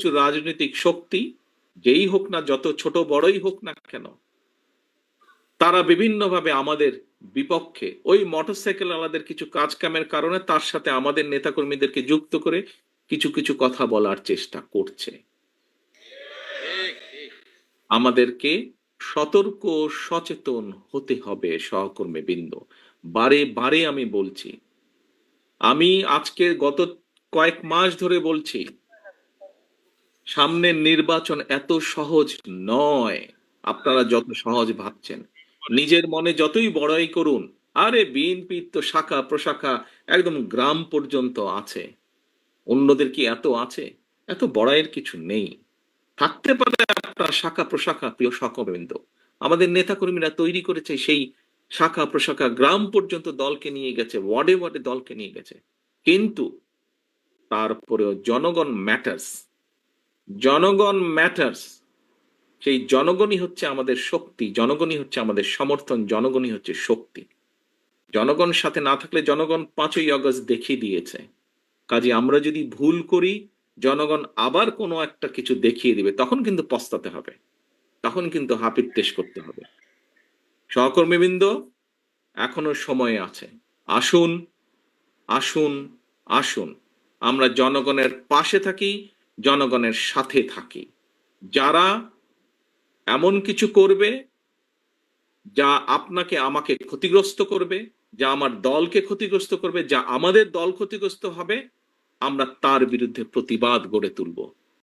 কিছু রাজনৈতিক শক্তি, যেই হোক না, যত ছোট বড়ই হোক না কেন, তারা বিভিন্নভাবে আমাদের বিপক্ষে, ওই মোটরসাইকেল আলাদের কিছু কাজ কামের কারণে তার সাথে আমাদের নেতাকর্মীদেরকে যুক্ত করে কিছু কিছু কথা বলার চেষ্টা করছে। আমাদেরকে সতর্ক সচেতন হতে হবে সহকর্মীবৃন্দ। বারে বারে আমি বলছি, আমি আজকে গত কয়েক মাস ধরে বলছি, সামনের নির্বাচন এত সহজ নয় আপনারা যত সহজ ভাবছেন। নিজের মনে যতই বড়াই করুন, আরে বিএনপির তো শাখা প্রশাখা একদম গ্রাম পর্যন্ত আছে, অন্যদের কি এত আছে? এত বড়াইয়ের কিছু নেই। থাকতে পারে আপনার শাখা প্রশাখা, প্রিয় সহকর্মীবৃন্দ, আমাদের নেতাকর্মীরা তৈরি করেছে সেই শাখা প্রশাখা, গ্রাম পর্যন্ত দলকে নিয়ে গেছে, ওয়ার্ডে ওয়ার্ডে দলকে নিয়ে গেছে, কিন্তু তারপরেও জনগণ ম্যাটার্স। জনগণ ম্যাটার্স। সেই জনগণই হচ্ছে আমাদের শক্তি, জনগণই হচ্ছে আমাদের সমর্থন, জনগণই হচ্ছে শক্তি। জনগণ সাথে না থাকলে, জনগণ 5ই আগস্ট দেখিয়ে দিয়েছে, কাজে আমরা যদি ভুল করি, জনগণ আবার কোনো একটা কিছু দেখিয়ে দিবে, তখন কিন্তু পস্তাতে হবে, তখন কিন্তু হাপিত্তেশ করতে হবে। সহকর্মীবৃন্দ, এখনো সময় আছে। আসুন, আসুন, আসুন, আমরা জনগণের পাশে থাকি, জনগণের সাথে থাকি। যারা এমন কিছু করবে যা আপনাকে আমাকে ক্ষতিগ্রস্ত করবে, যা আমার দলকে ক্ষতিগ্রস্ত করবে, যা আমাদের দল ক্ষতিগ্রস্ত হবে, আমরা তার বিরুদ্ধে প্রতিবাদ গড়ে তুলব।